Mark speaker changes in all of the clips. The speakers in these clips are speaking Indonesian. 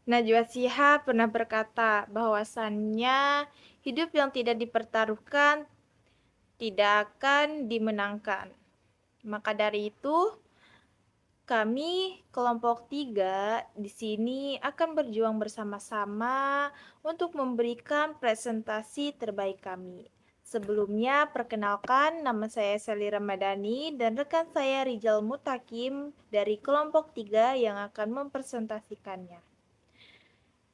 Speaker 1: Najwa Shihab pernah berkata bahwasannya hidup yang tidak dipertaruhkan tidak akan dimenangkan. Maka dari itu, kami kelompok 3 di sini akan berjuang bersama-sama untuk memberikan presentasi terbaik kami. Sebelumnya, perkenalkan nama saya Sally Ramadhani dan rekan saya Rijal Mutakim dari kelompok 3 yang akan mempresentasikannya.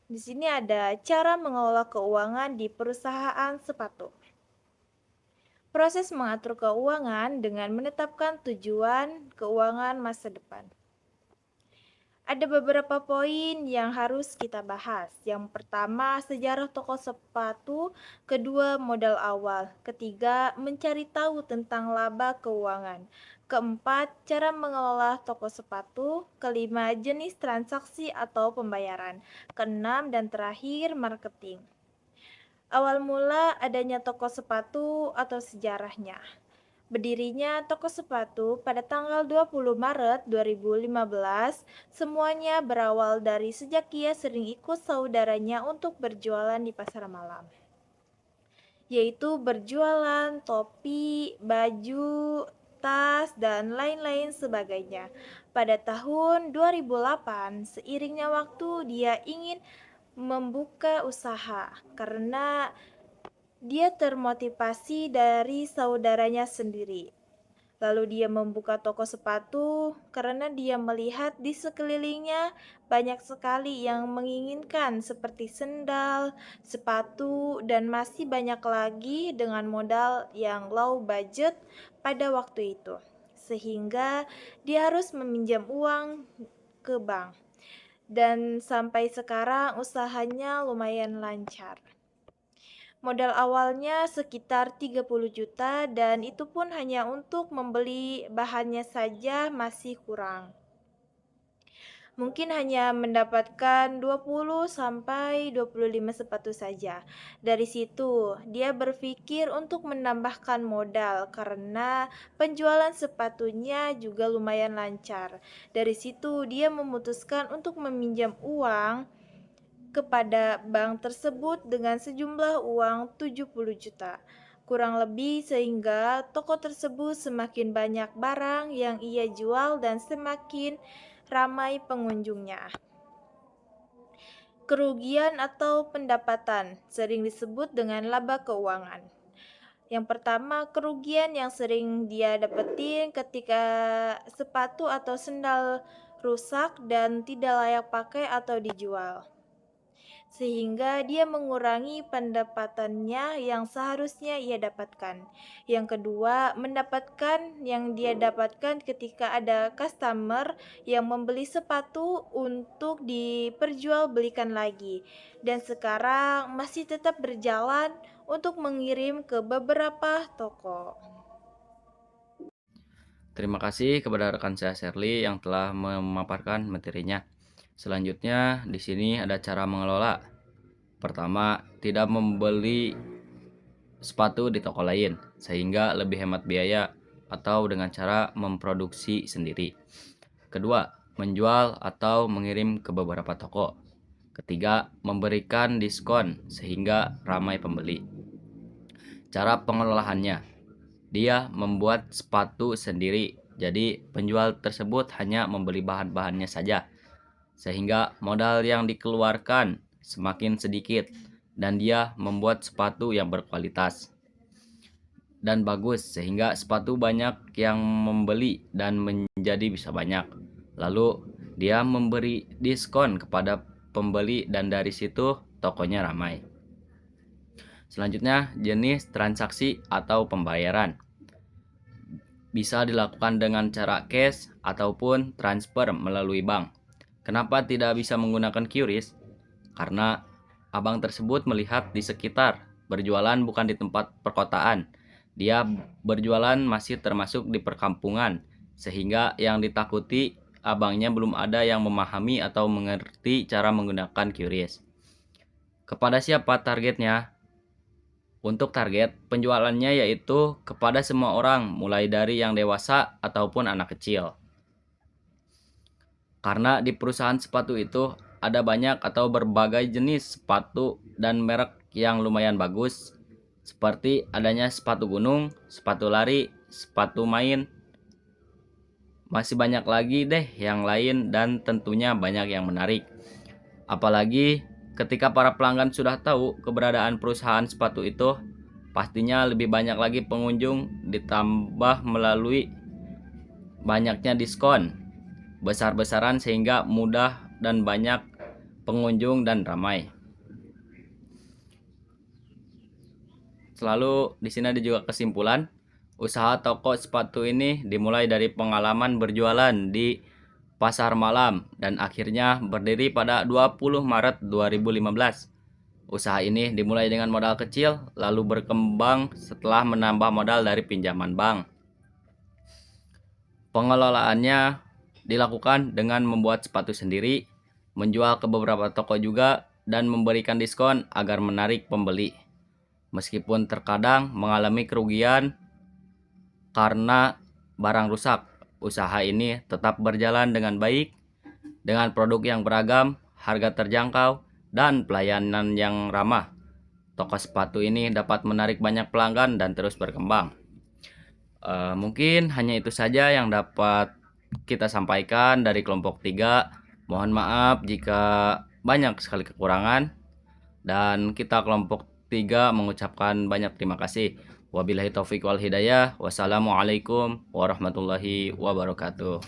Speaker 1: Di sini ada cara mengelola keuangan di perusahaan sepatu. Proses mengatur keuangan dengan menetapkan tujuan keuangan masa depan. Ada beberapa poin yang harus kita bahas. Yang pertama, sejarah toko sepatu. Kedua, modal awal. Ketiga, mencari tahu tentang laba keuangan. Keempat, cara mengelola toko sepatu. Kelima, jenis transaksi atau pembayaran. Keenam dan terakhir, marketing. Awal mula adanya toko sepatu atau sejarahnya. Berdirinya toko sepatu pada tanggal 20 Maret 2015, semuanya berawal dari sejak ia sering ikut saudaranya untuk berjualan di pasar malam. Yaitu berjualan topi, baju, tas, dan lain-lain sebagainya. Pada tahun 2008, seiringnya waktu dia ingin membuka usaha karena dia termotivasi dari saudaranya sendiri. Lalu dia membuka toko sepatu karena dia melihat di sekelilingnya banyak sekali yang menginginkan seperti sendal, sepatu, dan masih banyak lagi dengan modal yang low budget pada waktu itu. Sehingga dia harus meminjam uang ke bank. Dan sampai sekarang usahanya lumayan lancar. Modal awalnya sekitar 30 juta dan itu pun hanya untuk membeli bahannya saja masih kurang. Mungkin hanya mendapatkan 20 sampai 25 sepatu saja. Dari situ, dia berpikir untuk menambahkan modal karena penjualan sepatunya juga lumayan lancar. Dari situ, dia memutuskan untuk meminjam uang kepada bank tersebut dengan sejumlah uang 70 juta. Kurang lebih sehingga toko tersebut semakin banyak barang yang ia jual dan semakin ramai pengunjungnya. Kerugian atau pendapatan sering disebut dengan laba keuangan. Yang pertama, kerugian yang sering dia dapetin ketika sepatu atau sendal rusak dan tidak layak pakai atau dijual, sehingga dia mengurangi pendapatannya yang seharusnya ia dapatkan. Yang kedua, mendapatkan yang dia dapatkan ketika ada customer yang membeli sepatu untuk diperjualbelikan lagi, dan sekarang masih tetap berjalan untuk mengirim ke beberapa toko.
Speaker 2: Terima kasih kepada rekan saya Shirley yang telah memaparkan materinya. Selanjutnya, di sini ada cara mengelola. Pertama, tidak membeli sepatu di toko lain sehingga lebih hemat biaya atau dengan cara memproduksi sendiri. Kedua, menjual atau mengirim ke beberapa toko. Ketiga, memberikan diskon sehingga ramai pembeli. Cara pengelolaannya, dia membuat sepatu sendiri, jadi penjual tersebut hanya membeli bahan-bahannya saja, sehingga modal yang dikeluarkan semakin sedikit, dan dia membuat sepatu yang berkualitas dan bagus, sehingga sepatu banyak yang membeli dan menjadi bisa banyak. Lalu dia memberi diskon kepada pembeli dan dari situ tokonya ramai. Selanjutnya, jenis transaksi atau pembayaran. Bisa dilakukan dengan cara cash ataupun transfer melalui bank. Kenapa tidak bisa menggunakan QRIS? Karena abang tersebut melihat di sekitar, berjualan bukan di tempat perkotaan. Dia berjualan masih termasuk di perkampungan, sehingga yang ditakuti abangnya belum ada yang memahami atau mengerti cara menggunakan QRIS. Kepada siapa targetnya? Untuk target penjualannya yaitu kepada semua orang, mulai dari yang dewasa ataupun anak kecil. Karena di perusahaan sepatu itu ada banyak atau berbagai jenis sepatu dan merek yang lumayan bagus, seperti adanya sepatu gunung, sepatu lari, sepatu main, masih banyak lagi deh yang lain dan tentunya banyak yang menarik. Apalagi ketika para pelanggan sudah tahu keberadaan perusahaan sepatu itu, pastinya lebih banyak lagi pengunjung ditambah melalui banyaknya diskon besar-besaran sehingga mudah dan banyak pengunjung dan ramai. Selalu di sini ada juga kesimpulan, usaha toko sepatu ini dimulai dari pengalaman berjualan di pasar malam dan akhirnya berdiri pada 20 Maret 2015. Usaha ini dimulai dengan modal kecil lalu berkembang setelah menambah modal dari pinjaman bank. Pengelolaannya dilakukan dengan membuat sepatu sendiri, menjual ke beberapa toko juga, dan memberikan diskon agar menarik pembeli. Meskipun terkadang mengalami kerugian karena barang rusak, usaha ini tetap berjalan dengan baik, dengan produk yang beragam, harga terjangkau, dan pelayanan yang ramah. Toko sepatu ini dapat menarik banyak pelanggan dan terus berkembang. Mungkin hanya itu saja yang dapat kita sampaikan dari kelompok 3. Mohon maaf jika banyak sekali kekurangan, dan kita kelompok 3 mengucapkan banyak terima kasih. Wabillahi taufik wal hidayah. Wassalamualaikum warahmatullahi wabarakatuh.